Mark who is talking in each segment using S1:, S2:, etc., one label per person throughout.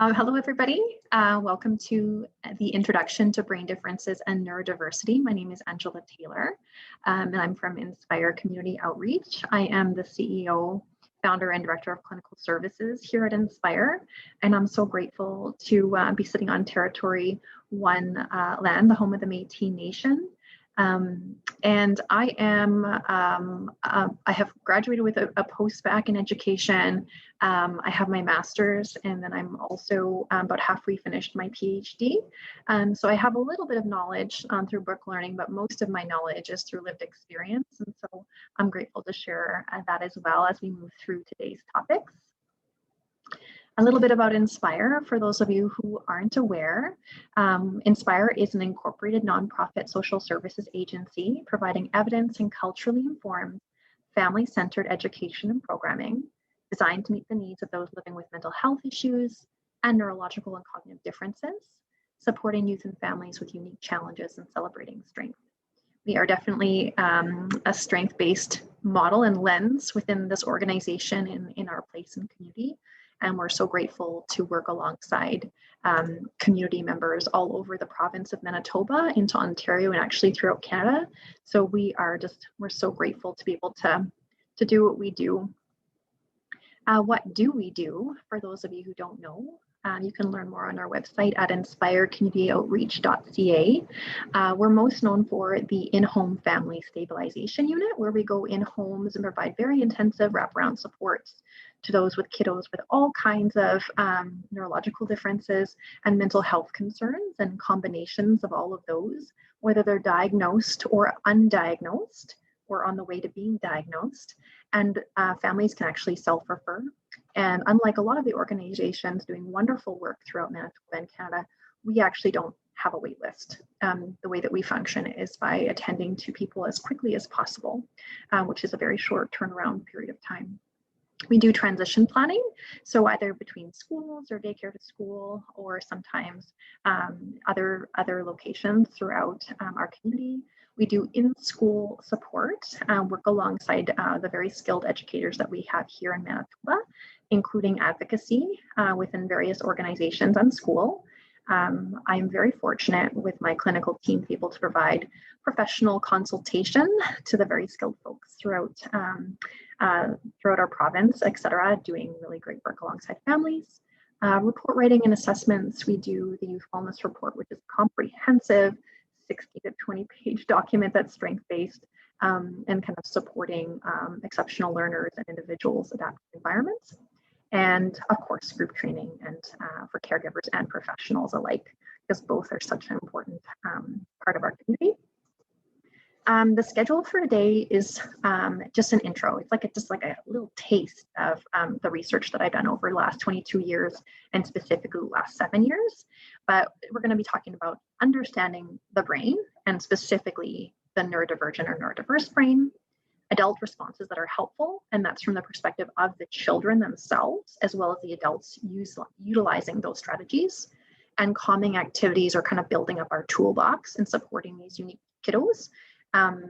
S1: Hello, everybody. Welcome to the Introduction to Brain Differences and Neurodiversity. My name is Angela Taylor, and I'm from Inspire Community Outreach. I am the CEO, founder, and director of clinical services here at Inspire, and I'm so grateful to be sitting on Territory 1 land, the home of the Métis Nation. And I have graduated with a post-bac in education. I have my master's, and then I'm also about halfway finished my PhD. So I have a little bit of knowledge through book learning, but most of my knowledge is through lived experience. And so I'm grateful to share that as well as we move through today's topics. A little bit about Inspire, for those of you who aren't aware. Inspire is an incorporated nonprofit social services agency providing evidence and culturally informed, family-centered education and programming designed to meet the needs of those living with mental health issues and neurological and cognitive differences, supporting youth and families with unique challenges and celebrating strength. We are definitely a strength-based model and lens within this organization in our place and community. And we're so grateful to work alongside community members all over the province of Manitoba, into Ontario, and actually throughout Canada. So we're so grateful to be able to do what we do. What do we do? For those of you who don't know, you can learn more on our website at inspirecommunityoutreach.ca. We're most known for the in-home family stabilization unit, where we go in homes and provide very intensive wraparound supports to those with kiddos with all kinds of neurological differences and mental health concerns, and combinations of all of those, whether they're diagnosed or undiagnosed or on the way to being diagnosed. And families can actually self-refer. And unlike a lot of the organizations doing wonderful work throughout Manitoba and Canada, we actually don't have a wait list. The way that we function is by attending to people as quickly as possible, which is a very short turnaround period of time. We do transition planning, so either between schools or daycare to school, or sometimes other locations throughout our community. We do in-school support, work alongside the very skilled educators that we have here in Manitoba, including advocacy within various organizations and school. I'm very fortunate with my clinical team to be able to provide professional consultation to the very skilled folks throughout our province, etc., doing really great work alongside families. Report writing and assessments. We do the Youth Wellness Report, which is comprehensive 60 to 20 page document that's strength-based and kind of supporting exceptional learners and individuals adapting environments. And of course, group training and for caregivers and professionals alike, because both are such an important part of our community. The schedule for today is just an intro. It's just like a little taste of the research that I've done over the last 22 years, and specifically the last 7 years. But we're going to be talking about understanding the brain, and specifically the neurodivergent or neurodiverse brain, adult responses that are helpful, and that's from the perspective of the children themselves, as well as the adults utilizing those strategies, and calming activities, or kind of building up our toolbox and supporting these unique kiddos,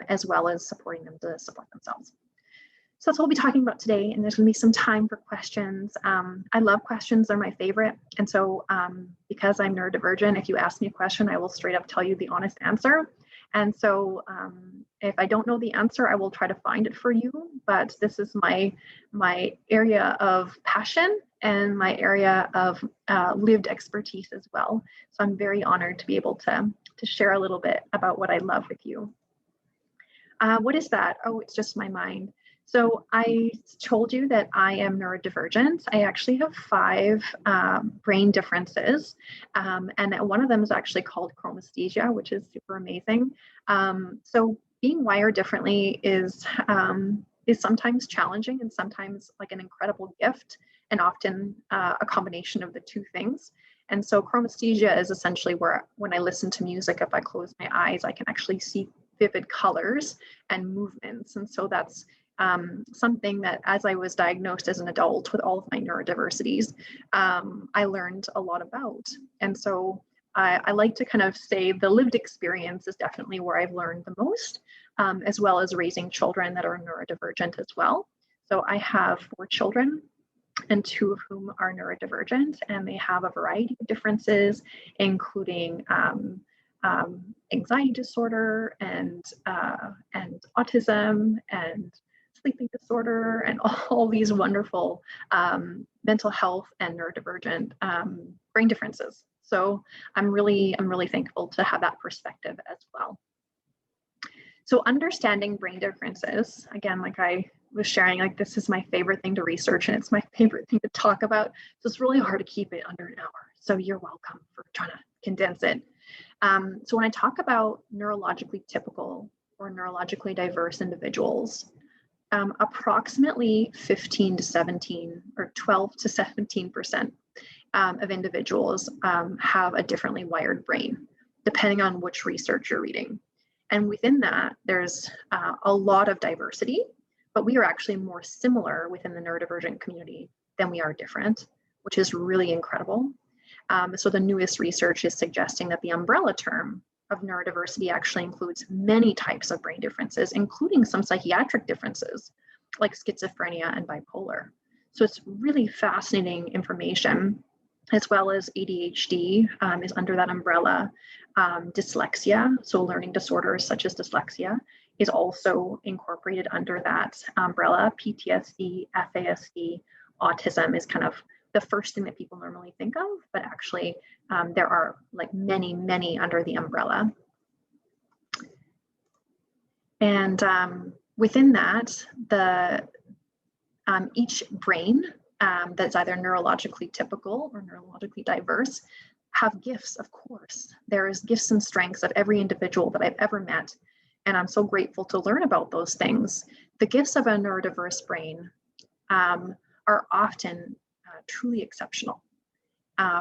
S1: as well as supporting them to support themselves. So that's what we'll be talking about today, and there's going to be some time for questions. I love questions, they're my favorite. And so because I'm neurodivergent, if you ask me a question, I will straight up tell you the honest answer. And so if I don't know the answer, I will try to find it for you, but this is my area of passion and my area of lived expertise as well. So I'm very honored to be able to share a little bit about what I love with you. What is that? Oh, it's just my mind. So I told you that I am neurodivergent. I actually have 5 brain differences, and one of them is actually called chromesthesia, which is super amazing. So being wired differently is sometimes challenging, and sometimes like an incredible gift, and often a combination of the two things. And so chromesthesia is essentially where, when I listen to music, if I close my eyes, I can actually see vivid colors and movements. And so that's something that, as I was diagnosed as an adult with all of my neurodiversities, I learned a lot about. And so I like to kind of say the lived experience is definitely where I've learned the most, as well as raising children that are neurodivergent as well. So I have 4 children. and 2 of whom are neurodivergent, and they have a variety of differences, including anxiety disorder and autism and sleeping disorder and all these wonderful mental health and neurodivergent brain differences. So I'm really thankful to have that perspective as well. So understanding brain differences, again, like I was sharing, like this is my favorite thing to research and it's my favorite thing to talk about. So it's really hard to keep it under an hour. So you're welcome for trying to condense it. So when I talk about neurologically typical or neurologically diverse individuals, approximately 15 to 17 or 12 to 17% of individuals have a differently wired brain, depending on which research you're reading. And within that, there's a lot of diversity, but we are actually more similar within the neurodivergent community than we are different, which is really incredible. So the newest research is suggesting that the umbrella term of neurodiversity actually includes many types of brain differences, including some psychiatric differences like schizophrenia and bipolar. So it's really fascinating information, as well as ADHD is under that umbrella. Dyslexia, so learning disorders such as dyslexia, is also incorporated under that umbrella. PTSD, FASD, autism is kind of the first thing that people normally think of, but actually there are like many under the umbrella. And within that, each brain that's either neurologically typical or neurologically diverse have gifts, of course. There is gifts and strengths of every individual that I've ever met, and I'm so grateful to learn about those things. The gifts of a neurodiverse brain are often truly exceptional.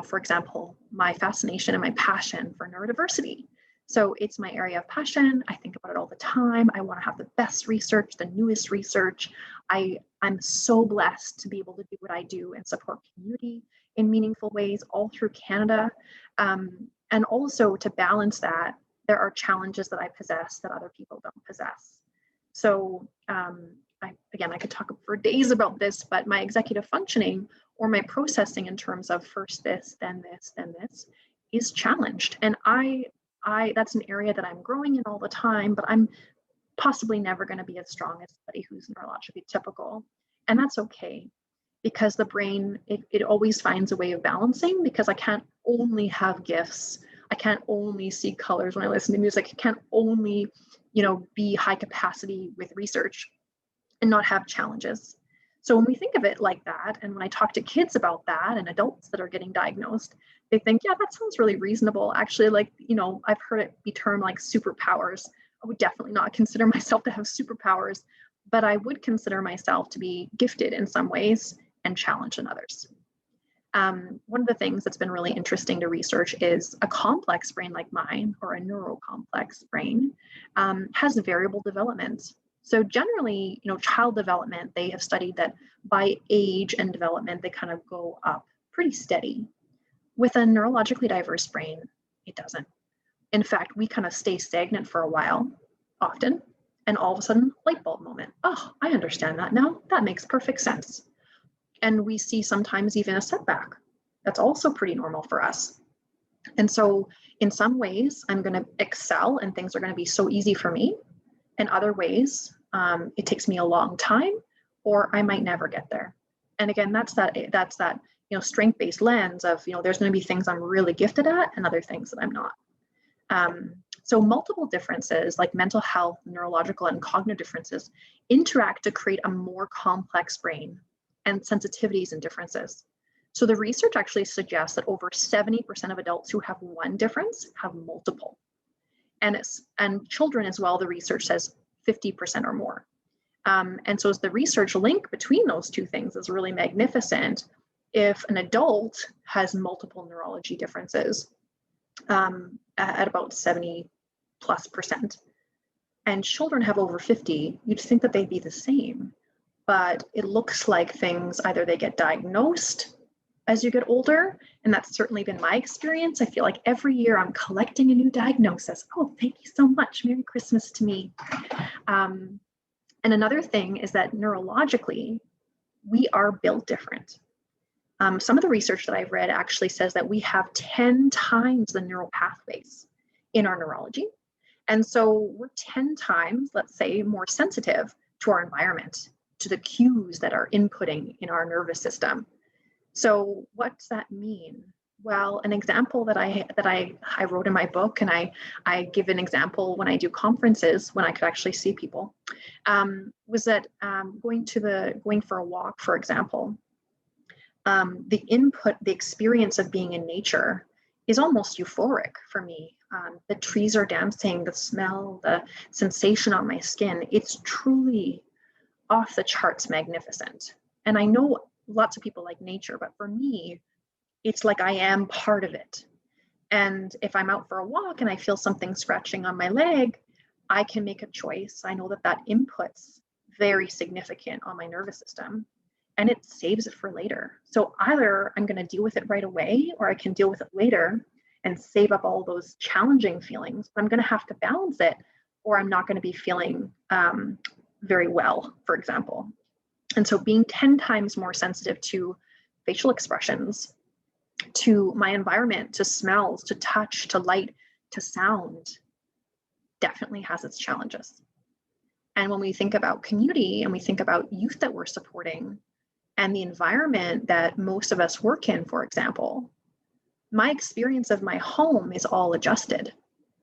S1: For example, my fascination and my passion for neurodiversity. So it's my area of passion. I think about it all the time. I want to have the best research, the newest research. I'm so blessed to be able to do what I do and support community in meaningful ways all through Canada. And also to balance that, there are challenges that I possess that other people don't possess. So I could talk for days about this, but my executive functioning or my processing in terms of first this, then this, then this is challenged. And that's an area that I'm growing in all the time, but I'm possibly never going to be as strong as somebody who's neurologically typical. And that's okay, because the brain, it always finds a way of balancing, because I can't only have gifts. I can't only see colors when I listen to music. I can't only, be high capacity with research and not have challenges. So when we think of it like that, and when I talk to kids about that and adults that are getting diagnosed, they think, yeah, that sounds really reasonable. Actually, I've heard it be termed like superpowers. I would definitely not consider myself to have superpowers, but I would consider myself to be gifted in some ways and challenged in others. One of the things that's been really interesting to research is a complex brain like mine, or a neurocomplex brain, has variable development. So generally, child development, they have studied that by age and development, they kind of go up pretty steady. With a neurologically diverse brain, it doesn't. In fact, we kind of stay stagnant for a while, often, and all of a sudden, light bulb moment. Oh, I understand that now. That makes perfect sense. And we see sometimes even a setback. That's also pretty normal for us. And so in some ways, I'm going to excel and things are going to be so easy for me. In other ways, it takes me a long time, or I might never get there. And again, that's that strength-based lens of, there's going to be things I'm really gifted at and other things that I'm not. So multiple differences like mental health, neurological, and cognitive differences interact to create a more complex brain and sensitivities and differences. So the research actually suggests that over 70% of adults who have one difference have multiple. And children as well, the research says 50% or more. And so the research link between those two things is really magnificent. If an adult has multiple neurology differences at about 70+%, and children have over 50, you'd think that they'd be the same. But it looks like things, either they get diagnosed as you get older, and that's certainly been my experience. I feel like every year I'm collecting a new diagnosis. Oh, thank you so much. Merry Christmas to me. And another thing is that neurologically, we are built different. Some of the research that I've read actually says that we have 10 times the neural pathways in our neurology. And so we're 10 times, let's say, more sensitive to our environment, to the cues that are inputting in our nervous system. So what does that mean? Well, an example that I wrote in my book, and I give an example when I do conferences when I could actually see people, was that going for a walk, for example, the experience of being in nature is almost euphoric for me. The trees are dancing, the smell, the sensation on my skin, it's truly off the charts magnificent. And I know lots of people like nature, but for me, it's like I am part of it. And if I'm out for a walk and I feel something scratching on my leg, I can make a choice. I know that that input's very significant on my nervous system, and it saves it for later. So either I'm going to deal with it right away, or I can deal with it later and save up all those challenging feelings. But I'm going to have to balance it, or I'm not going to be feeling very well, for example. And so being 10 times more sensitive to facial expressions, to my environment, to smells, to touch, to light, to sound, definitely has its challenges. And when we think about community and we think about youth that we're supporting and the environment that most of us work in, for example, my experience of my home is all adjusted.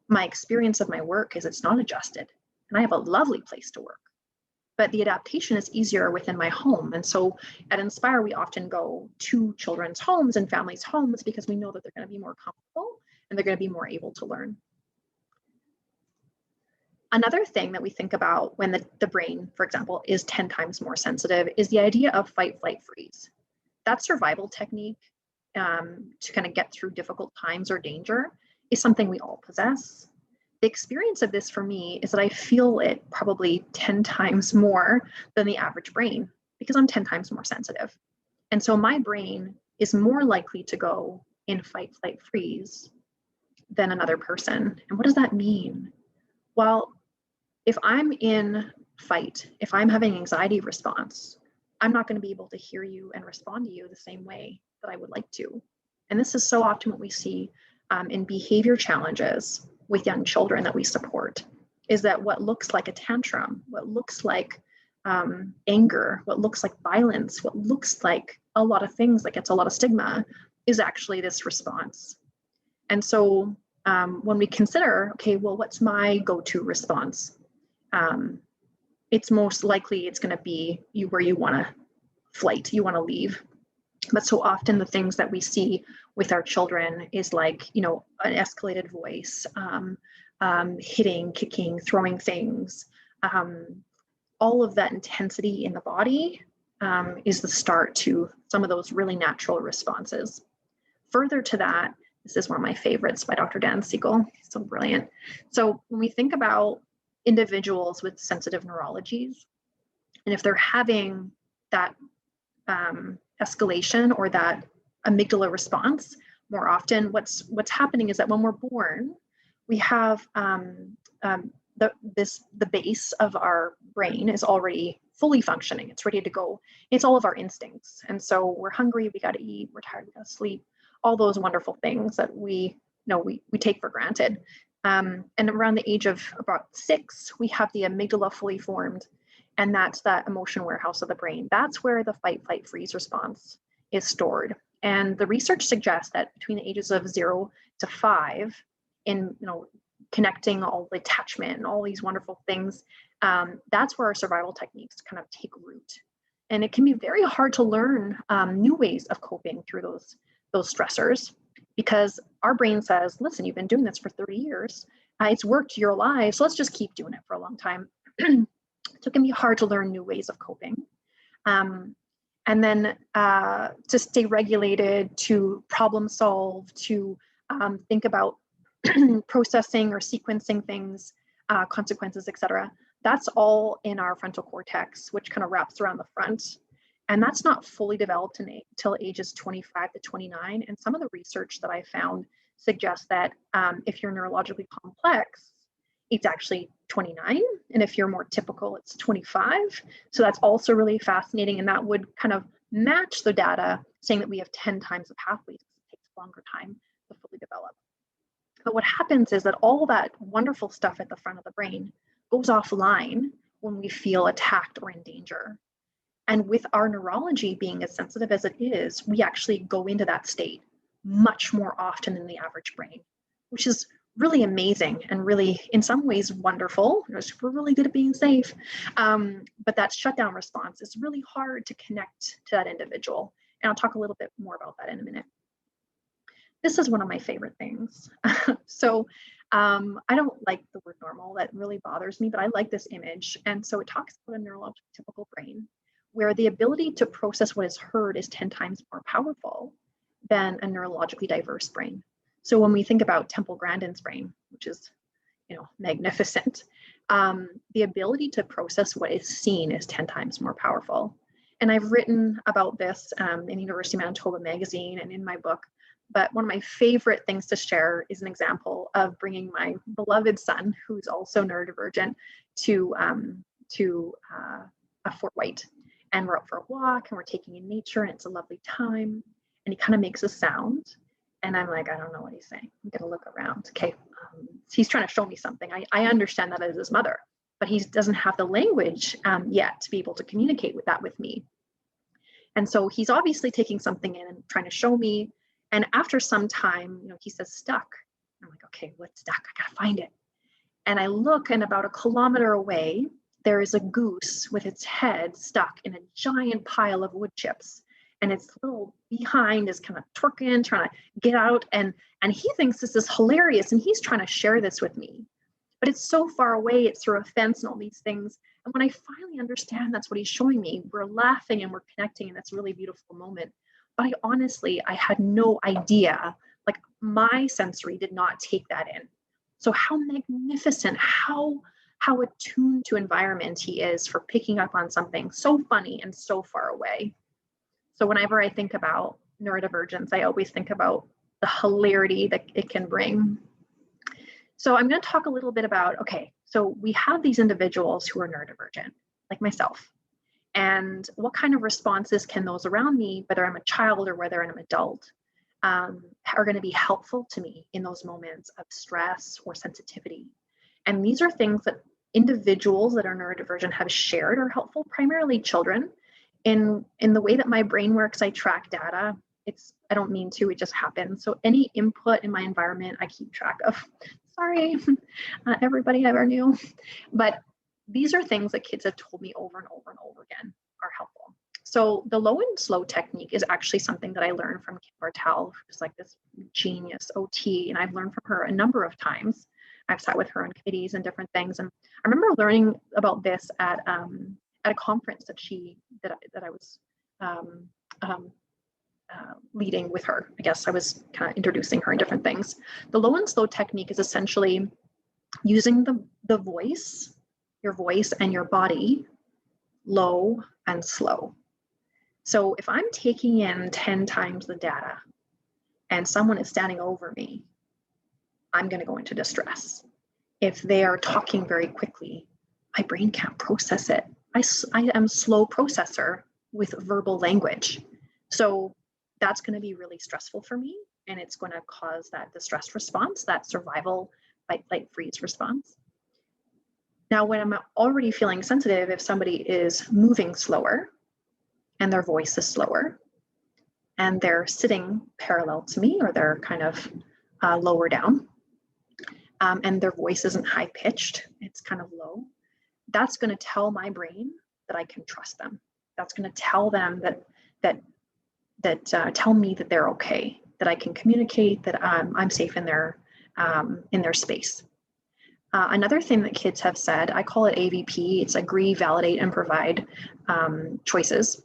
S1: My experience of my work is it's not adjusted. And I have a lovely place to work. But the adaptation is easier within my home. And so at Inspire, we often go to children's homes and families' homes because we know that they're going to be more comfortable and they're going to be more able to learn. Another thing that we think about when the brain, for example, is 10 times more sensitive is the idea of fight, flight, freeze. That survival technique to kind of get through difficult times or danger is something we all possess. The experience of this for me is that I feel it probably 10 times more than the average brain because I'm 10 times more sensitive. And so my brain is more likely to go in fight, flight, freeze than another person. And what does that mean? Well, if I'm in fight, if I'm having anxiety response, I'm not going to be able to hear you and respond to you the same way that I would like to. And this is so often what we see in behavior challenges with young children that we support, is that what looks like a tantrum, what looks like anger, what looks like violence, what looks like a lot of things that gets a lot of stigma is actually this response. And so when we consider, okay, well, what's my go-to response? It's most likely it's going to be where you want to flight, you want to leave. But so often the things that we see with our children is like, you know, an escalated voice, hitting, kicking, throwing things. All of that intensity in the body is the start to some of those really natural responses. Further to that, this is one of my favorites by Dr. Dan Siegel. He's so brilliant. So when we think about individuals with sensitive neurologies, and if they're having that escalation or that amygdala response, more often what's happening is that when we're born, we have the base of our brain is already fully functioning. It's ready to go. It's all of our instincts. And so we're hungry, we got to eat, we're tired, we got to sleep, all those wonderful things that we take for granted. And around the age of about 6, we have the amygdala fully formed. And that's that emotion warehouse of the brain. That's where the fight, flight, freeze response is stored. And the research suggests that between the ages of 0 to 5, in connecting all the attachment and all these wonderful things, that's where our survival techniques kind of take root. And it can be very hard to learn new ways of coping through those stressors, because our brain says, listen, you've been doing this for 30 years. It's worked your life, so let's just keep doing it for a long time. So it can be hard to learn new ways of coping. And then to stay regulated, to problem solve, to think about processing or sequencing things, consequences, etc. That's all in our frontal cortex, which kind of wraps around the front. And that's not fully developed until ages 25 to 29. And some of the research that I found suggests that if you're neurologically complex, it's actually 29. And if you're more typical, it's 25. So that's also really fascinating. And that would kind of match the data saying that we have 10 times the pathways. It takes longer time to fully develop. But what happens is that all that wonderful stuff at the front of the brain goes offline when we feel attacked or in danger. And with our neurology being as sensitive as it is, we actually go into that state much more often than the average brain, which is really amazing and really, in some ways, wonderful. We're really good at being safe. But that shutdown response is really hard to connect to that individual. And I'll talk a little bit more about that in a minute. This is one of my favorite things. So I don't like the word normal. That really bothers me, but I like this image. And so it talks about a neurotypical brain where the ability to process what is heard is 10 times more powerful than a neurologically diverse brain. So when we think about Temple Grandin's brain, which is, magnificent, the ability to process what is seen is 10 times more powerful. And I've written about this in University of Manitoba magazine and in my book. But one of my favorite things to share is an example of bringing my beloved son, who's also neurodivergent, to Fort White. And we're out for a walk and we're taking in nature and it's a lovely time. And he kind of makes a sound. And I'm like, I don't know what he's saying. I'm going to look around. Okay. He's trying to show me something. I understand that as his mother, but he doesn't have the language yet to be able to communicate with that with me. And so he's obviously taking something in and trying to show me. And after some time, he says stuck. I'm like, okay, what's stuck? I gotta find it. And I look, and about 1 kilometer away, there is a goose with its head stuck in a giant pile of wood chips. And its little behind is kind of twerking, trying to get out. And he thinks this is hilarious. And he's trying to share this with me. But it's so far away, it's through a fence and all these things. And when I finally understand that's what he's showing me, we're laughing and we're connecting, and it's a really beautiful moment. But I had no idea, like my sensory did not take that in. So how magnificent, how attuned to environment he is for picking up on something so funny and so far away. So whenever I think about neurodivergence, I always think about the hilarity that it can bring. So I'm going to talk a little bit about, okay, so we have these individuals who are neurodivergent, like myself. And what kind of responses can those around me, whether I'm a child or whether I'm an adult, are going to be helpful to me in those moments of stress or sensitivity? And these are things that individuals that are neurodivergent have shared are helpful, primarily children. In the way that my brain works, I track data. I don't mean to, it just happens. So any input in my environment, I keep track of. Sorry, everybody ever knew. But these are things that kids have told me over and over and over again are helpful. So the low and slow technique is actually something that I learned from Kim Bartel, who's like this genius OT, and I've learned from her a number of times. I've sat with her on committees and different things. And I remember learning about this at a conference that I was leading with her. I guess I was kind of introducing her in different things. The low and slow technique is essentially using the voice, your voice and your body, low and slow. So if I'm taking in 10 times the data and someone is standing over me, I'm going to go into distress. If they are talking very quickly, my brain can't process it. I am a slow processor with verbal language. So that's going to be really stressful for me, and it's going to cause that distress response, that survival fight, flight, freeze response. Now, when I'm already feeling sensitive, if somebody is moving slower and their voice is slower and they're sitting parallel to me, or they're kind of lower down, and their voice isn't high pitched, it's kind of low, that's going to tell my brain that I can trust them. That's going to tell them tell me that they're okay, that I can communicate, that I'm safe in their space. Another thing that kids have said, I call it AVP, it's agree, validate, and provide choices.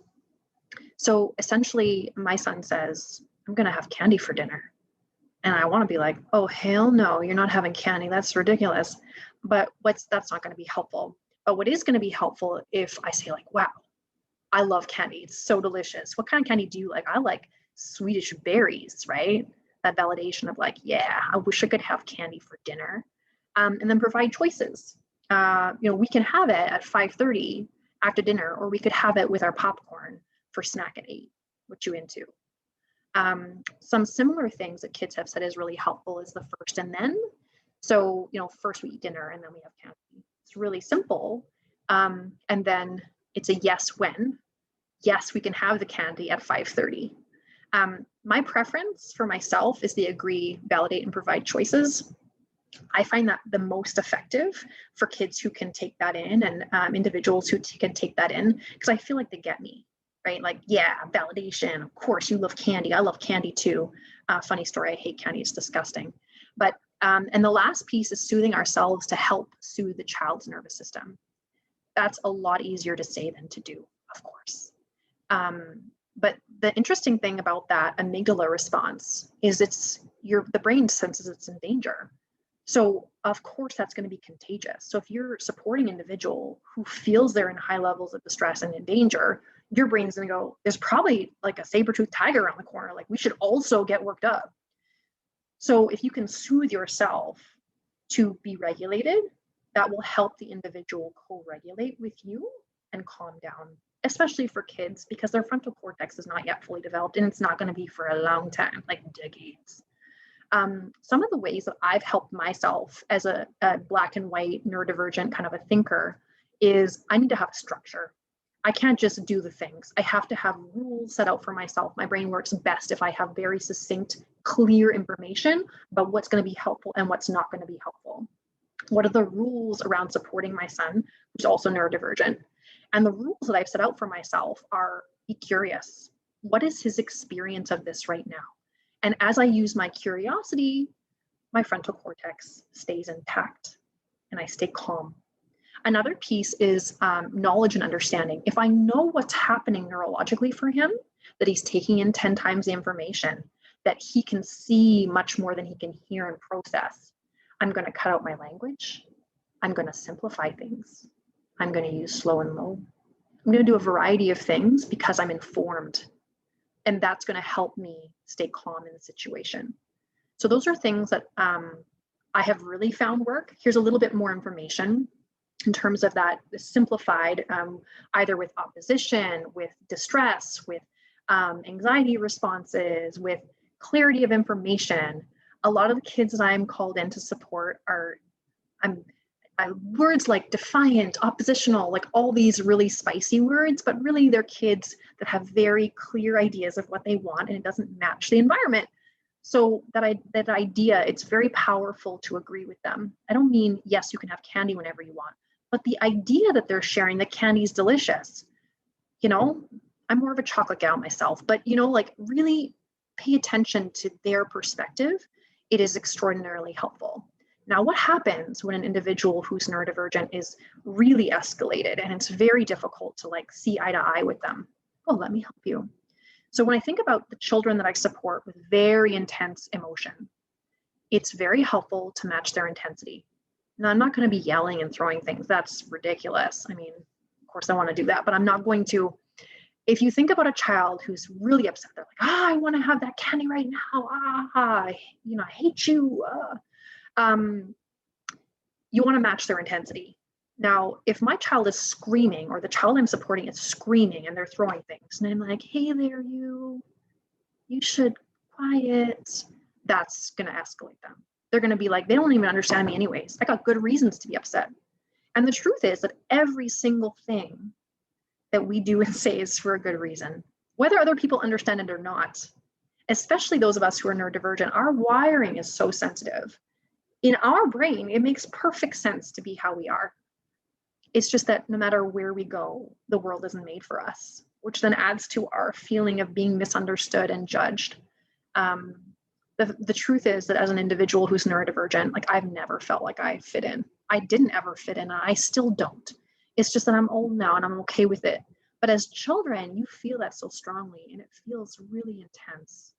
S1: So essentially, my son says, I'm going to have candy for dinner. And I want to be like, oh, hell no, you're not having candy. That's ridiculous. But that's not going to be helpful. But what is going to be helpful if I say like, wow, I love candy. It's so delicious. What kind of candy do you like? I like Swedish berries, right? That validation of like, yeah, I wish I could have candy for dinner. And then provide choices. we can have it at 5:30 after dinner, or we could have it with our popcorn for snack at 8. What you into? Some similar things that kids have said is really helpful is the first and then. So, first we eat dinner and then we have candy. It's really simple. And then it's a yes when. Yes, we can have the candy at 5:30. My preference for myself is the agree, validate, and provide choices. I find that the most effective for kids who can take that in, and individuals who can take that in, because I feel like they get me, right? Like, yeah, validation. Of course, you love candy. I love candy too. Funny story, I hate candy. It's disgusting. But, and the last piece is soothing ourselves to help soothe the child's nervous system. That's a lot easier to say than to do, of course. But the interesting thing about that amygdala response is the brain senses it's in danger. So of course that's going to be contagious. So if you're supporting an individual who feels they're in high levels of distress and in danger, your brain's going to go, there's probably like a saber-toothed tiger around the corner. Like, we should also get worked up. So if you can soothe yourself to be regulated, that will help the individual co-regulate with you and calm down, especially for kids, because their frontal cortex is not yet fully developed, and it's not going to be for a long time, like decades. Some of the ways that I've helped myself as a black and white neurodivergent kind of a thinker is I need to have a structure. I can't just do the things. I have to have rules set out for myself. My brain works best if I have very succinct, clear information about what's going to be helpful and what's not going to be helpful. What are the rules around supporting my son, who's also neurodivergent? And the rules that I've set out for myself are: be curious. What is his experience of this right now? And as I use my curiosity, my frontal cortex stays intact and I stay calm. Another piece is knowledge and understanding. If I know what's happening neurologically for him, that he's taking in 10 times the information, that he can see much more than he can hear and process, I'm going to cut out my language. I'm going to simplify things. I'm going to use slow and low. I'm going to do a variety of things because I'm informed. And that's going to help me stay calm in the situation. So those are things that I have really found work. Here's a little bit more information in terms of that simplified, either with opposition, with distress, with anxiety responses, with clarity of information. A lot of the kids that I'm called in to support are words like defiant, oppositional, like all these really spicy words, but really they're kids that have very clear ideas of what they want, and it doesn't match the environment. So that idea, it's very powerful to agree with them. I don't mean, yes, you can have candy whenever you want, but the idea that they're sharing that candy is delicious. I'm more of a chocolate gal myself, but like, really pay attention to their perspective. It is extraordinarily helpful. Now, what happens when an individual who's neurodivergent is really escalated and it's very difficult to like see eye to eye with them? Well, let me help you. So when I think about the children that I support with very intense emotion, it's very helpful to match their intensity. Now, I'm not going to be yelling and throwing things. That's ridiculous. I mean, of course I want to do that, but I'm not going to. If you think about a child who's really upset, they're like, I want to have that candy right now. I hate you. You want to match their intensity. Now, if my child is screaming, or the child I'm supporting is screaming and they're throwing things, and I'm like, hey there, you should quiet, that's going to escalate them. They're going to be like, they don't even understand me anyways. I got good reasons to be upset. And the truth is that every single thing that we do and say is for a good reason, whether other people understand it or not. Especially those of us who are neurodivergent, our wiring is so sensitive. In our brain, it makes perfect sense to be how we are. It's just that no matter where we go, the world isn't made for us, which then adds to our feeling of being misunderstood and judged. The truth is that as an individual who's neurodivergent, like, I've never felt like I fit in. I didn't ever fit in, and I still don't. It's just that I'm old now and I'm okay with it. But as children, you feel that so strongly, and it feels really intense.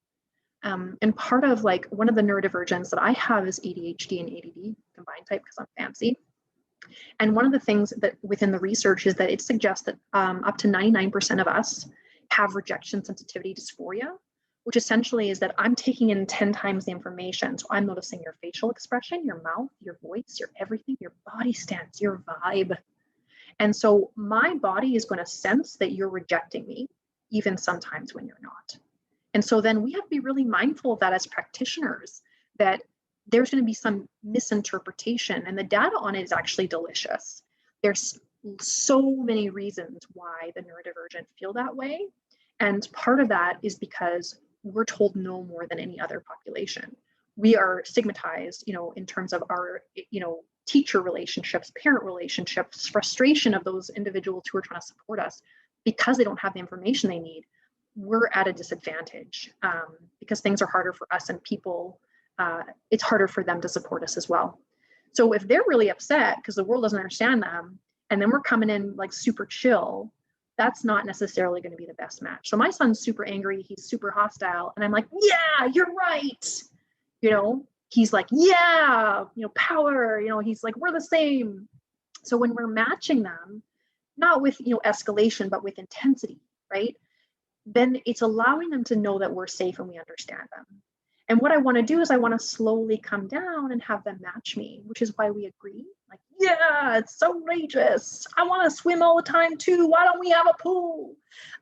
S1: And part of like one of the neurodivergence that I have is ADHD and ADD combined type, because I'm fancy. And one of the things that within the research is that it suggests that up to 99% of us have rejection sensitivity dysphoria, which essentially is that I'm taking in 10 times the information. So I'm noticing your facial expression, your mouth, your voice, your everything, your body stance, your vibe. And so my body is going to sense that you're rejecting me, even sometimes when you're not. And so then we have to be really mindful of that as practitioners, that there's going to be some misinterpretation, and the data on it is actually delicious. There's so many reasons why the neurodivergent feel that way. And part of that is because we're told no more than any other population. We are stigmatized, in terms of our, teacher relationships, parent relationships, frustration of those individuals who are trying to support us because they don't have the information they need. We're at a disadvantage because things are harder for us, and people, it's harder for them to support us as well. So if they're really upset because the world doesn't understand them, and then we're coming in like super chill, that's not necessarily going to be the best match. So my son's super angry, he's super hostile, and I'm like, yeah, you're right. He's like, yeah, power, he's like, we're the same. So when we're matching them, not with, escalation, but with intensity, right? Then it's allowing them to know that we're safe and we understand them. And what I want to do is I want to slowly come down and have them match me, which is why we agree. Like, yeah, it's so outrageous. I want to swim all the time too. Why don't we have a pool?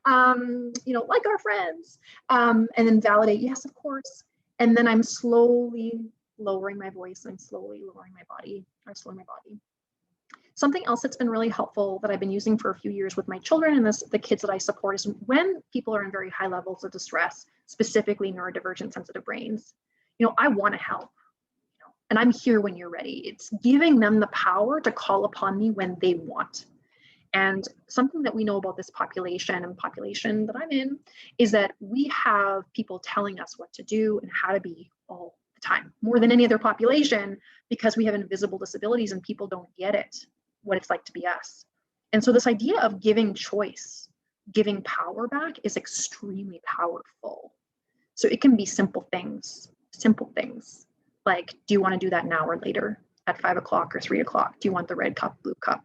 S1: Like our friends. And then validate, yes, of course. And then I'm slowly lowering my voice. I'm slowly lowering my body. I'm slowing my body. Something else that's been really helpful that I've been using for a few years with my children and the kids that I support is when people are in very high levels of distress, specifically neurodivergent sensitive brains, I want to help, and I'm here when you're ready. It's giving them the power to call upon me when they want. And something that we know about this population and population that I'm in is that we have people telling us what to do and how to be all the time, more than any other population, because we have invisible disabilities and people don't get it, what it's like to be us. And so this idea of giving choice, giving power back is extremely powerful. So it can be simple things like, do you want to do that now or later at 5 o'clock or 3 o'clock? Do you want the red cup, blue cup?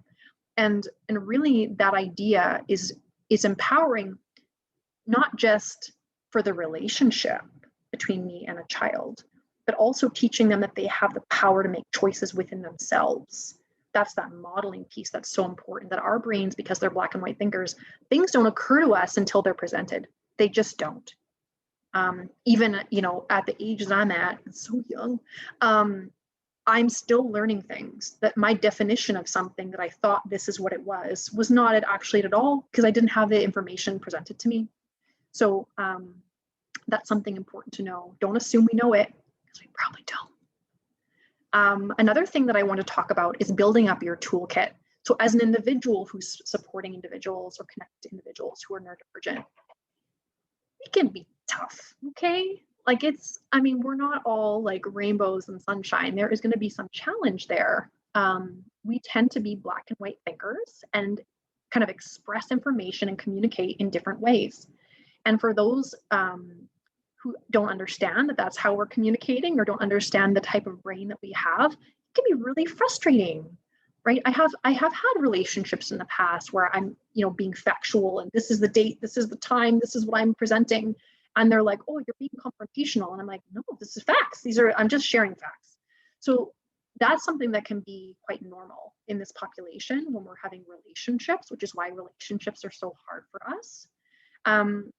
S1: And really that idea is empowering, not just for the relationship between me and a child, but also teaching them that they have the power to make choices within themselves. That's that modeling piece that's so important, that our brains, because they're black and white thinkers, things don't occur to us until they're presented. They just don't. Even, at the age that I'm at, it's so young, I'm still learning things, that my definition of something that I thought this is what it was not it actually at all, because I didn't have the information presented to me. So that's something important to know. Don't assume we know it, because we probably don't. Another thing that I want to talk about is building up your toolkit. So as an individual who's supporting individuals or connected to individuals who are neurodivergent, it can be tough, okay? Like we're not all like rainbows and sunshine. There is going to be some challenge there. We tend to be black and white thinkers and kind of express information and communicate in different ways. And for those who don't understand that that's how we're communicating, or don't understand the type of brain that we have, it can be really frustrating, right? I have had relationships in the past where I'm, being factual, and this is the date, this is the time, this is what I'm presenting. And they're like, oh, you're being confrontational. And I'm like, no, this is facts. I'm just sharing facts. So that's something that can be quite normal in this population when we're having relationships, which is why relationships are so hard for us.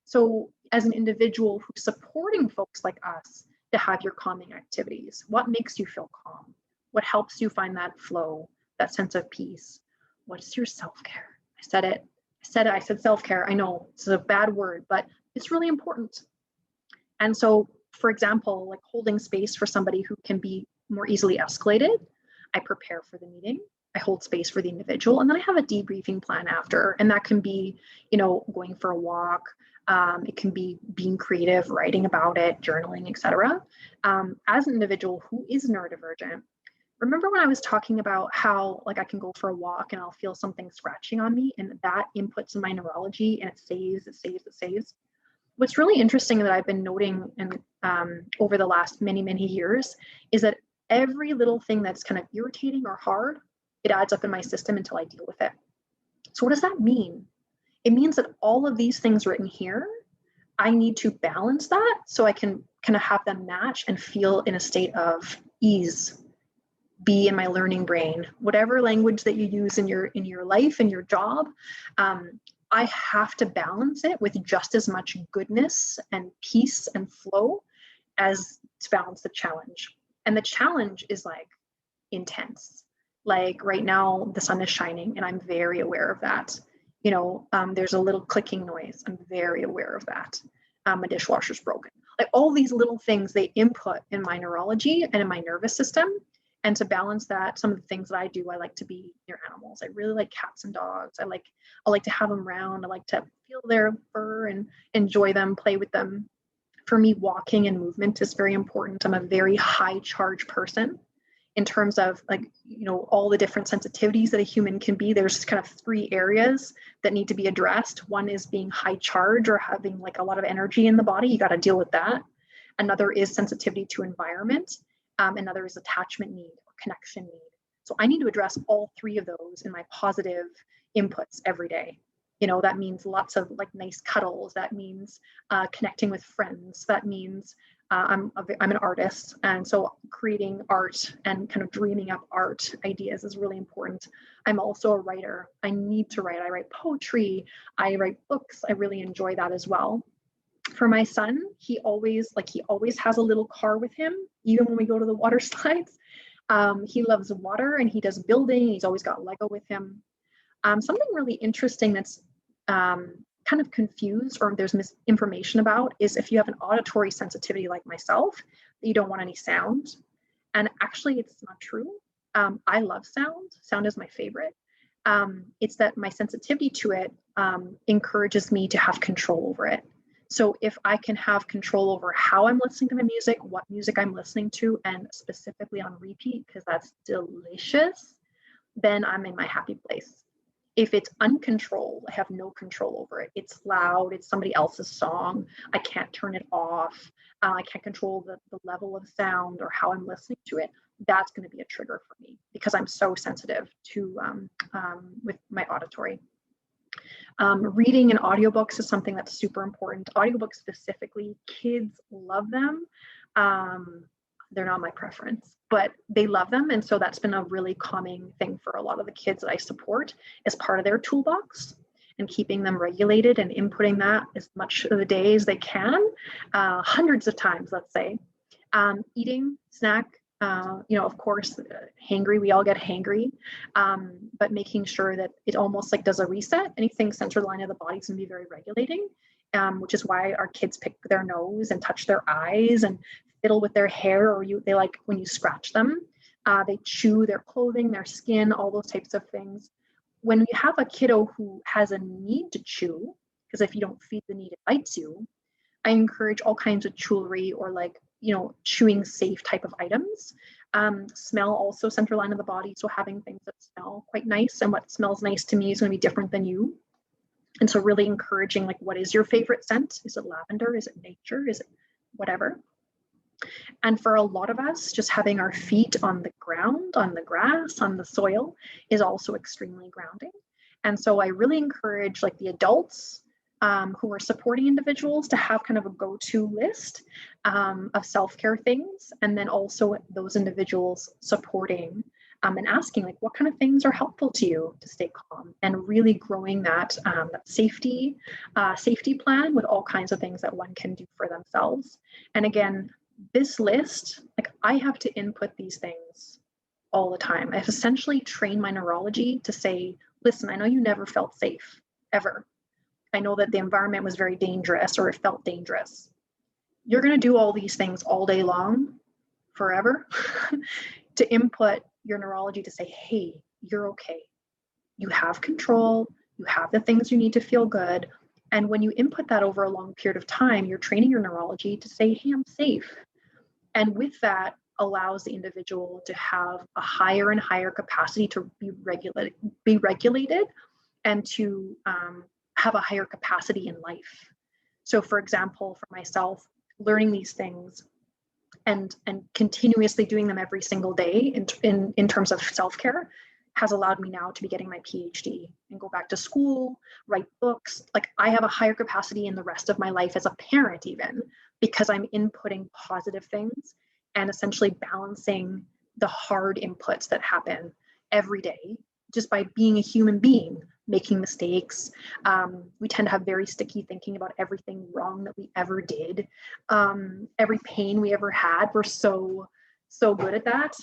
S1: So as an individual who's supporting folks like us to have your calming activities, what makes you feel calm? What helps you find that flow, that sense of peace? What is your self-care? I said self-care. I know this is a bad word, but it's really important. And so, for example, like holding space for somebody who can be more easily escalated, I prepare for the meeting, I hold space for the individual, and then I have a debriefing plan after. And that can be, going for a walk. It can be being creative, writing about it, journaling, etc. As an individual who is neurodivergent, remember when I was talking about how I can go for a walk and I'll feel something scratching on me, and that inputs in my neurology and it saves. What's really interesting that I've been noting and over the last many years is that every little thing that's kind of irritating or hard, it adds up in my system until I deal with it. So what does that mean? It means that all of these things written here I need to balance that so I can kind of have them match and feel in a state of ease, be in my learning brain, whatever language that you use in your life and your job. I have to balance it with just as much goodness and peace and flow as to balance the challenge. And the challenge is like intense. Like right now, the sun is shining, and I'm very aware of that. You know, there's a little clicking noise. I'm very aware of that. My dishwasher's broken. Like all these little things, they input in my neurology and in my nervous system. And to balance that, some of the things that I do, I like to be near animals. I really like cats and dogs. I like to have them around. I like to feel their fur and enjoy them, play with them. For me, walking and movement is very important. I'm a very high charge person in terms of like, you know, all the different sensitivities that a human can be. There's kind of 3 areas that need to be addressed. One is being high charge or having like a lot of energy in the body. You got to deal with that. Another is sensitivity to environment. Another is attachment need or connection need. So I need to address all 3 of those in my positive inputs every day. You know, that means lots of like nice cuddles. That means connecting with friends. That means I'm an artist. And so creating art and kind of dreaming up art ideas is really important. I'm also a writer. I need to write. I write poetry. I write books. I really enjoy that as well. For my son, he always has a little car with him, even when we go to the water slides. He loves water and he does building. He's always got Lego with him. Something really interesting that's kind of confused or there's misinformation about is if you have an auditory sensitivity like myself, that you don't want any sound. And actually, it's not true. I love sound. Sound is my favorite. It's that my sensitivity to it encourages me to have control over it. So if I can have control over how I'm listening to my music, what music I'm listening to, and specifically on repeat, because that's delicious, then I'm in my happy place. If it's uncontrolled, I have no control over it. It's loud, it's somebody else's song. I can't turn it off. I can't control the level of sound or how I'm listening to it. That's going to be a trigger for me because I'm so sensitive to with my auditory. Reading and audiobooks is something that's super important. Audiobooks specifically, kids love them. They're not my preference, but they love them. And so that's been a really calming thing for a lot of the kids that I support as part of their toolbox and keeping them regulated and inputting that as much of the day as they can, hundreds of times, let's say. Eating, snack, you know, of course, hangry, we all get hangry, but making sure that it almost like does a reset. Anything center line of the body is going to be very regulating, which is why our kids pick their nose and touch their eyes and fiddle with their hair, or they like when you scratch them. They chew their clothing, their skin, all those types of things. When you have a kiddo who has a need to chew, because if you don't feed the need, it bites you, I encourage all kinds of jewelry or like, you know, chewing safe type of items. Smell also center line of the body. So having things that smell quite nice, and what smells nice to me is going to be different than you. And so really encouraging like, what is your favorite scent? Is it lavender? Is it nature? Is it whatever? And for a lot of us, just having our feet on the ground, on the grass, on the soil is also extremely grounding. And so I really encourage like the adults who are supporting individuals to have kind of a go-to list of self-care things, and then also those individuals supporting and asking like, what kind of things are helpful to you to stay calm, and really growing that, that safety plan with all kinds of things that one can do for themselves. And again, this list, like I have to input these things all the time. I've essentially trained my neurology to say, listen, I know you never felt safe, ever. I know that the environment was very dangerous or it felt dangerous. You're going to do all these things all day long, forever, to input your neurology to say, hey, you're okay. You have control. You have the things you need to feel good. And when you input that over a long period of time, you're training your neurology to say, hey, I'm safe. And with that allows the individual to have a higher and higher capacity to be regulated and to have a higher capacity in life. So for example, for myself, learning these things and continuously doing them every single day in terms of self-care has allowed me now to be getting my PhD and go back to school, write books. Like I have a higher capacity in the rest of my life as a parent even, because I'm inputting positive things and essentially balancing the hard inputs that happen every day just by being a human being, making mistakes. We tend to have very sticky thinking about everything wrong that we ever did. Every pain we ever had, we're so good at that.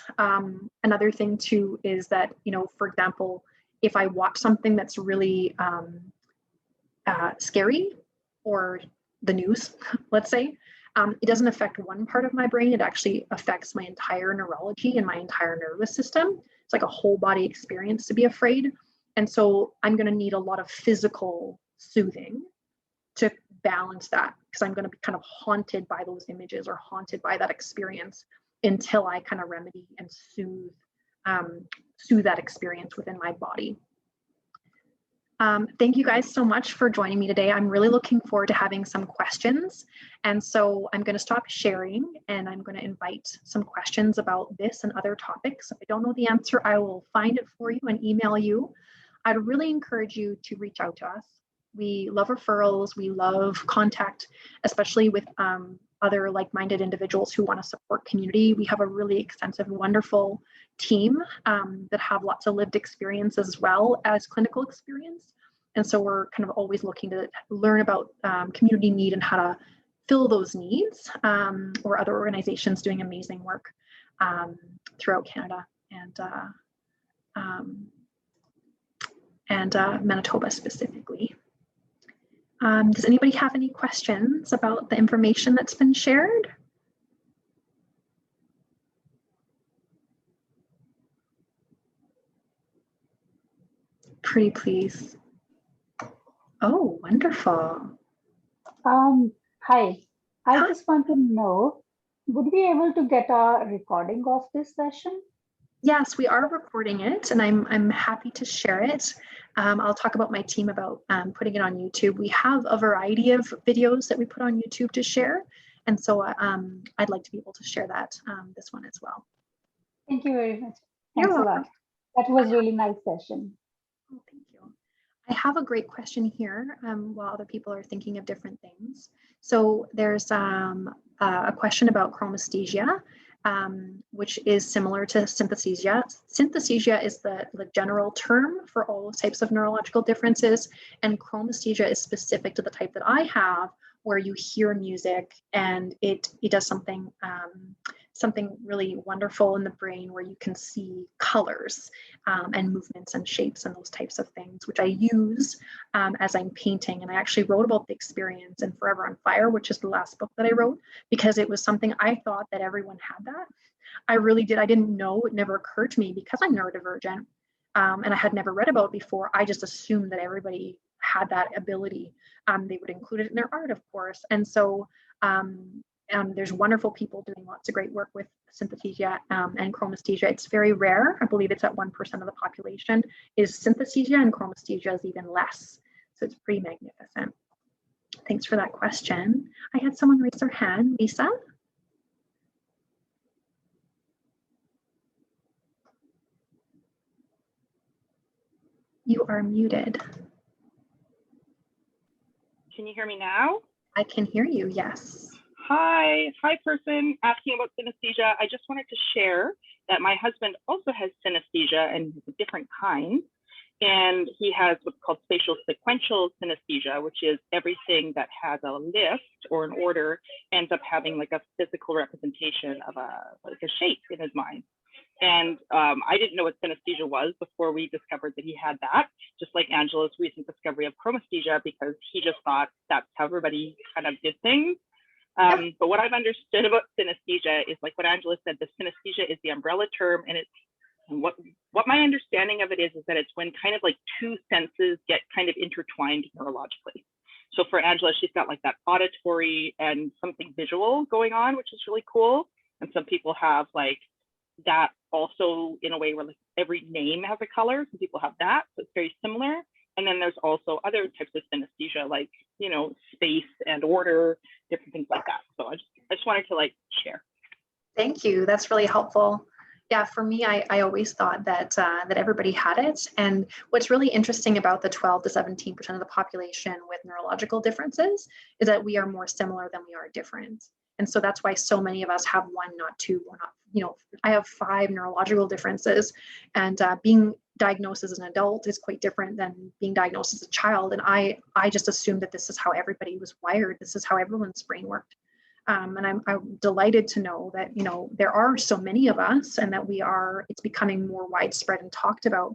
S1: Another thing too is that, you know, for example, if I watch something that's really scary, or the news, let's say, it doesn't affect one part of my brain, it actually affects my entire neurology and my entire nervous system. It's like a whole body experience to be afraid. And so I'm going to need a lot of physical soothing to balance that, because I'm going to be kind of haunted by those images or haunted by that experience until I kind of remedy and soothe that experience within my body. Thank you guys so much for joining me today. I'm really looking forward to having some questions. And so I'm going to stop sharing and I'm going to invite some questions about this and other topics. If I don't know the answer, I will find it for you and email you. I'd really encourage you to reach out to us. We love referrals. We love contact, especially with other like-minded individuals who want to support community. We have a really extensive, wonderful team that have lots of lived experience as well as clinical experience. And so we're kind of always looking to learn about community need and how to fill those needs, or other organizations doing amazing work throughout Canada and Manitoba specifically. Does anybody have any questions about the information that's been shared? Pretty please. Oh, wonderful.
S2: Hi, I just want to know, would we be able to get a recording of this session?
S1: Yes, we are recording it, and I'm happy to share it. I'll talk about my team about putting it on YouTube. We have a variety of videos that we put on YouTube to share, and so I'd like to be able to share that this one as well.
S2: Thank you very much. Thanks a lot. That was really nice session.
S1: Oh, thank you. I have a great question here while other people are thinking of different things. So there's a question about chromesthesia, which is similar to synesthesia. Synesthesia is the general term for all types of neurological differences, and chromesthesia is specific to the type that I have, where you hear music and it does something really wonderful in the brain, where you can see colors and movements and shapes and those types of things, which I use as I'm painting. And I actually wrote about the experience in Forever on Fire, which is the last book that I wrote, because it was something I thought that everyone had that. I really did. I didn't know. It never occurred to me, because I'm neurodivergent and I had never read about it before. I just assumed that everybody had that ability. They would include it in their art, of course. And so there's wonderful people doing lots of great work with synesthesia and chromesthesia. It's very rare. I believe it's at 1% of the population is synesthesia, and chromesthesia is even less. So it's pretty magnificent. Thanks for that question. I had someone raise their hand. Lisa? You are muted.
S3: Can you hear me now?
S1: I can hear you, yes.
S3: Hi person asking about synesthesia. I just wanted to share that my husband also has synesthesia, and a different kind. And he has what's called spatial sequential synesthesia, which is everything that has a list or an order ends up having like a physical representation of like a shape in his mind. And I didn't know what synesthesia was before we discovered that he had that, just like Angela's recent discovery of chromesthesia, because he just thought that's how everybody kind of did things. But what I've understood about synesthesia is, like what Angela said, the synesthesia is the umbrella term, and it's what my understanding of it is that it's when kind of like two senses get kind of intertwined neurologically. So for Angela, she's got like that auditory and something visual going on, which is really cool. And some people have like that also in a way where like every name has a color. Some people have that, so it's very similar. And then there's also other types of synesthesia, like, you know, space and order, different things like that. So I just wanted to like share.
S1: Thank you. That's really helpful. Yeah, for me, I always thought that that everybody had it. And what's really interesting about the 12 to 17% of the population with neurological differences is that we are more similar than we are different. And so that's why so many of us have one, not two, or not, I have 5 neurological differences, and being diagnosed as an adult is quite different than being diagnosed as a child. And I just assumed that this is how everybody was wired. This is how everyone's brain worked. And I'm delighted to know that, there are so many of us, and that it's becoming more widespread and talked about.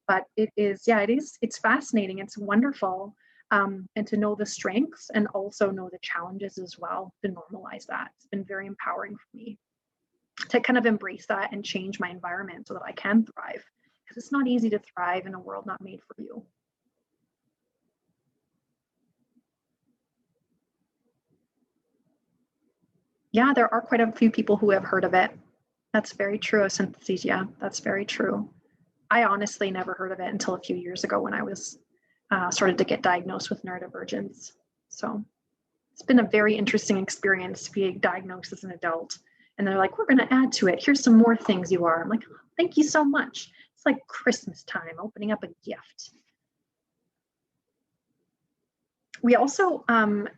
S1: But it's fascinating. It's wonderful. And to know the strengths and also know the challenges as well, to normalize that. It's been very empowering for me to kind of embrace that and change my environment so that I can thrive, because it's not easy to thrive in a world not made for you. Yeah, there are quite a few people who have heard of it. That's very true of synesthesia. That's very true. I honestly never heard of it until a few years ago when I was started to get diagnosed with neurodivergence. So it's been a very interesting experience being diagnosed as an adult. And they're like, we're going to add to it. Here's some more things you are. I'm like, oh, thank you so much. It's like Christmas time, opening up a gift. We also,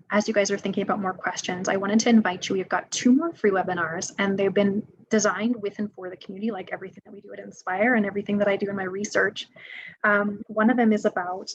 S1: as you guys are thinking about more questions, I wanted to invite you. We've got 2 more free webinars, and they've been designed with and for the community, like everything that we do at Inspire and everything that I do in my research. One of them is about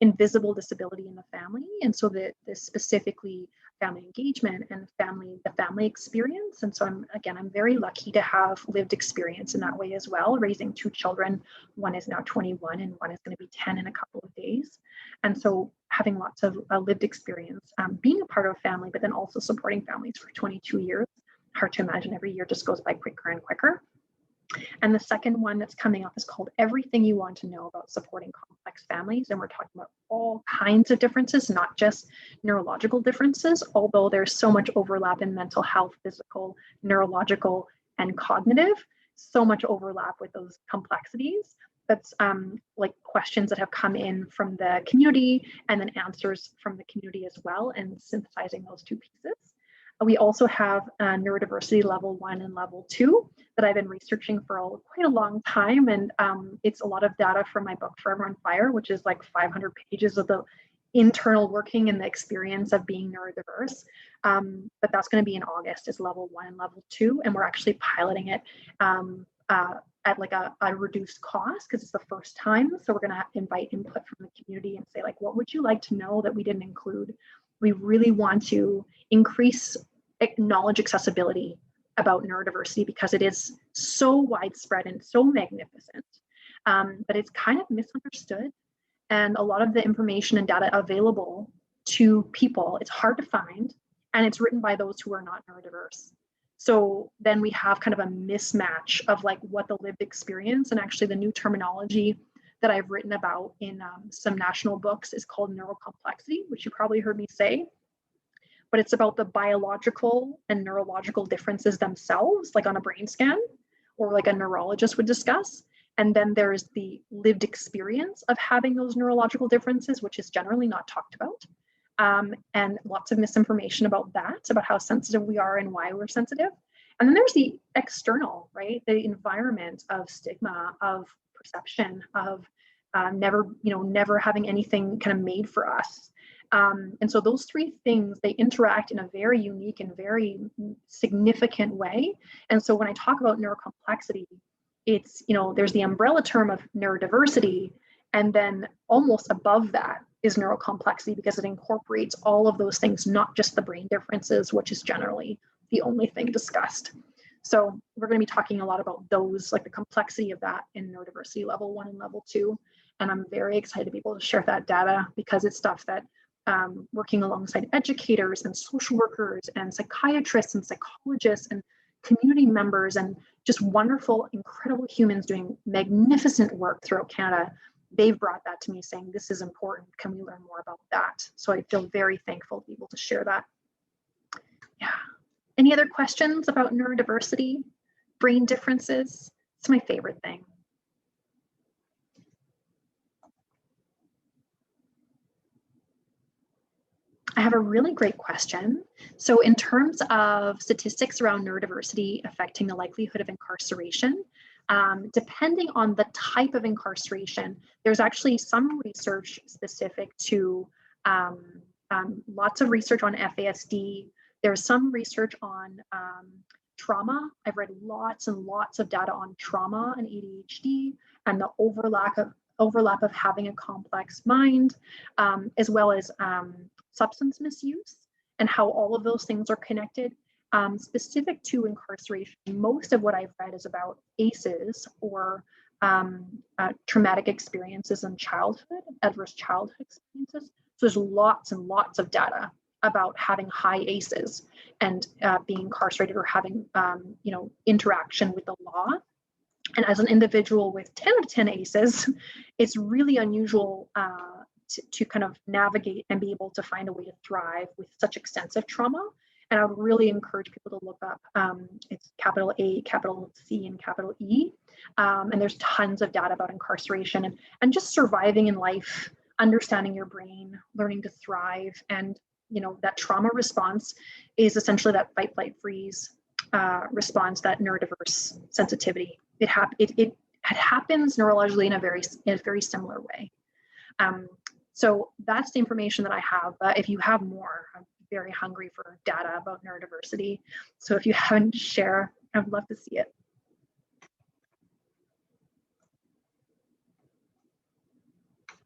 S1: invisible disability in the family, and so this specifically family engagement and the family experience. And so I'm very lucky to have lived experience in that way as well, raising 2 children. One is now 21 and one is going to be 10 in a couple of days. And so having lots of lived experience, being a part of a family, but then also supporting families for 22 years. Hard to imagine, every year just goes by quicker and quicker. And the second one that's coming up is called Everything You Want to Know About Supporting Complex Families. And we're talking about all kinds of differences, not just neurological differences, although there's so much overlap in mental health, physical, neurological, and cognitive, so much overlap with those complexities. That's like questions that have come in from the community, and then answers from the community as well, and synthesizing those 2 pieces. We also have neurodiversity level 1 and level 2 that I've been researching for quite a long time. And it's a lot of data from my book, Forever on Fire, which is like 500 pages of the internal working and the experience of being neurodiverse. But that's going to be in August, is level 1 and level 2. And we're actually piloting it at like a reduced cost, because it's the first time. So we're going to invite input from the community and say, like, what would you like to know that we didn't include? We really want to increase knowledge accessibility about neurodiversity, because it is so widespread and so magnificent, but it's kind of misunderstood. And a lot of the information and data available to people, it's hard to find, and it's written by those who are not neurodiverse. So then we have kind of a mismatch of like what the lived experience, and actually the new terminology that I've written about in some national books is called neurocomplexity, which you probably heard me say. But it's about the biological and neurological differences themselves, like on a brain scan, or like a neurologist would discuss. And then there's the lived experience of having those neurological differences, which is generally not talked about. And lots of misinformation about that, about how sensitive we are and why we're sensitive. And then there's the external, right? The environment of stigma, of perception, of never having anything kind of made for us. And so those 3 things, they interact in a very unique and very significant way. And so when I talk about neurocomplexity, it's, there's the umbrella term of neurodiversity, and then almost above that is neurocomplexity, because it incorporates all of those things, not just the brain differences, which is generally the only thing discussed. So we're going to be talking a lot about those, like the complexity of that in neurodiversity level 1 and level 2. And I'm very excited to be able to share that data, because it's stuff that working alongside educators and social workers and psychiatrists and psychologists and community members and just wonderful, incredible humans doing magnificent work throughout Canada, they've brought that to me saying, this is important. Can we learn more about that? So I feel very thankful to be able to share that. Yeah. Any other questions about neurodiversity, brain differences? It's my favorite thing. I have a really great question. So in terms of statistics around neurodiversity affecting the likelihood of incarceration, depending on the type of incarceration, there's actually some research specific to lots of research on FASD. There's some research on trauma. I've read lots and lots of data on trauma and ADHD and the overlap of having a complex mind, as well as substance misuse and how all of those things are connected. Specific to incarceration, most of what I've read is about ACEs, or traumatic experiences in childhood, adverse childhood experiences. So there's lots and lots of data about having high ACEs and being incarcerated, or having interaction with the law. And as an individual with 10 out of 10 ACEs, it's really unusual to kind of navigate and be able to find a way to thrive with such extensive trauma. And I would really encourage people to look up, it's capital A, capital C, and capital E. And there's tons of data about incarceration and just surviving in life, understanding your brain, learning to thrive. And that trauma response is essentially that fight, flight, freeze response, that neurodiverse sensitivity. It happens neurologically in a very similar way. So that's the information that I have. But if you have more, I'm very hungry for data about neurodiversity. So if you haven't share, I'd love to see it.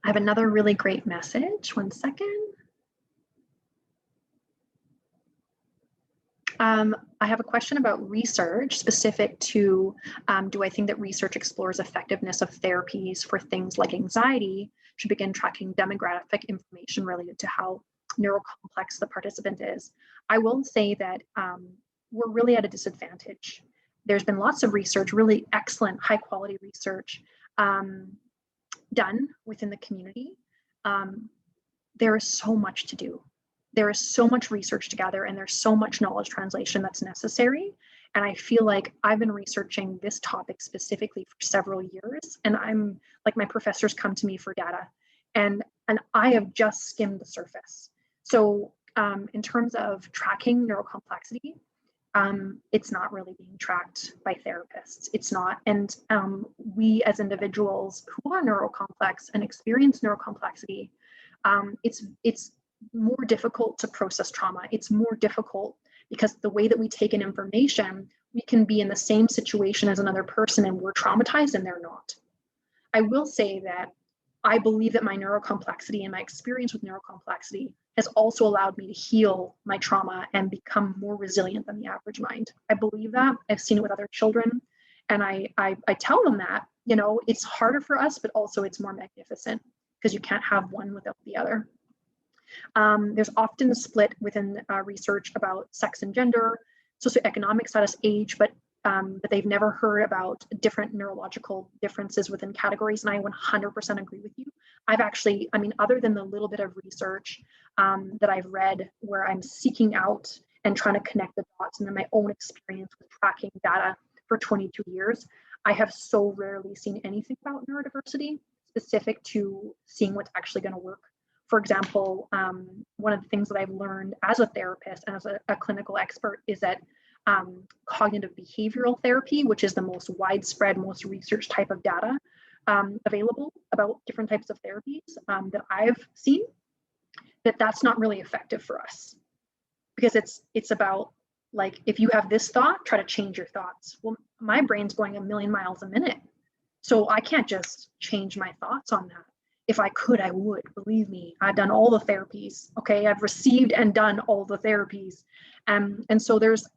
S1: I have another really great message. One second. I have a question about research specific to, do I think that research explores effectiveness of therapies for things like anxiety should begin tracking demographic information related to how neurocomplex the participant is? I will say that we're really at a disadvantage. There's been lots of research, really excellent, high quality research done within the community. There is so much to do. There is so much research to gather, and there's so much knowledge translation that's necessary. And I feel like I've been researching this topic specifically for several years, and I'm like, my professors come to me for data, and I have just skimmed the surface. So in terms of tracking neurocomplexity, it's not really being tracked by therapists. It's not. And we as individuals who are neurocomplex and experience neurocomplexity, it's more difficult to process trauma. It's more difficult because the way that we take in information, we can be in the same situation as another person and we're traumatized and they're not. I will say that I believe that my neurocomplexity and my experience with neurocomplexity has also allowed me to heal my trauma and become more resilient than the average mind. I believe that. I've seen it with other children. And I tell them that, it's harder for us, but also it's more magnificent because you can't have one without the other. There's often a split within research about sex and gender, socioeconomic status, age, but they've never heard about different neurological differences within categories. And I 100% agree with you. I've actually, other than the little bit of research that I've read where I'm seeking out and trying to connect the dots, and then my own experience with tracking data for 22 years, I have so rarely seen anything about neurodiversity specific to seeing what's actually going to work. For example, one of the things that I've learned as a therapist and as a clinical expert is that cognitive behavioral therapy, which is the most widespread, most research type of data available about different types of therapies that I've seen, that's not really effective for us. Because it's about, like, if you have this thought, try to change your thoughts. Well, my brain's going 1,000,000 miles a minute. So I can't just change my thoughts on that. If I could, I would. Believe me, I've done all the therapies. Okay, I've received and done all the therapies. And so there's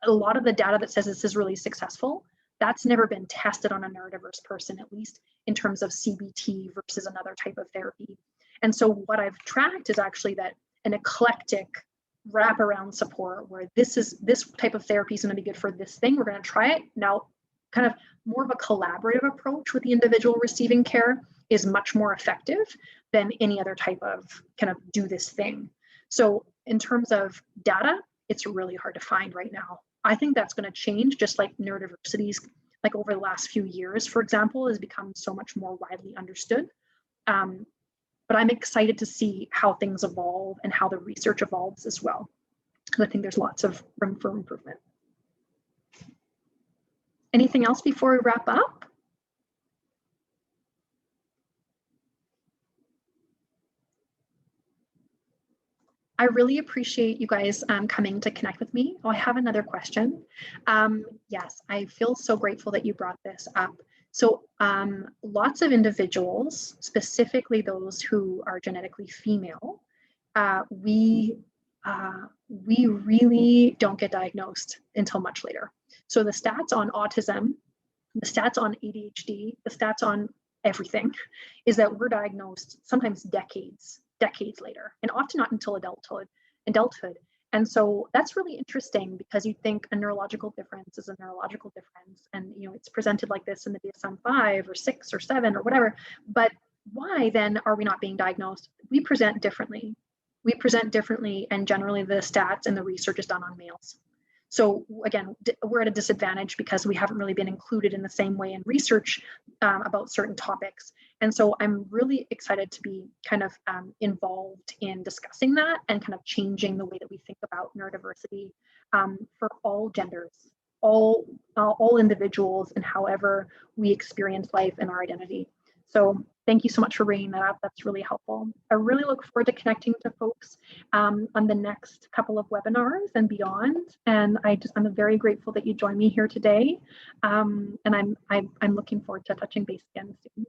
S1: a lot of the data that says this is really successful. That's never been tested on a neurodiverse person, at least in terms of CBT versus another type of therapy. And so what I've tracked is actually that an eclectic wraparound support where this type of therapy is going to be good for this thing. We're going to try it. Now, kind of more of a collaborative approach with the individual receiving care is much more effective than any other type of kind of do this thing. So in terms of data, it's really hard to find right now. I think that's going to change, just like neurodiversities, like over the last few years, for example, has become so much more widely understood. but I'm excited to see how things evolve and how the research evolves as well. And I think there's lots of room for improvement. Anything else before we wrap up? I really appreciate you guys coming to connect with me. Oh, I have another question. Yes, I feel so grateful that you brought this up. So lots of individuals, specifically those who are genetically female, we really don't get diagnosed until much later. So the stats on autism, the stats on ADHD, the stats on everything is that we're diagnosed sometimes decades later, and often not until adulthood. And so that's really interesting, because you think a neurological difference is a neurological difference, and it's presented like this in the DSM-5 or 6 or 7 or whatever. But why then are we not being diagnosed? We present differently. And generally the stats and the research is done on males. So again, we're at a disadvantage because we haven't really been included in the same way in research about certain topics. And so I'm really excited to be kind of involved in discussing that and kind of changing the way that we think about neurodiversity for all genders, all individuals, and however we experience life and our identity. So thank you so much for bringing that up. That's really helpful. I really look forward to connecting to folks on the next couple of webinars and beyond. And I'm very grateful that you joined me here today. And I'm looking forward to touching base again soon.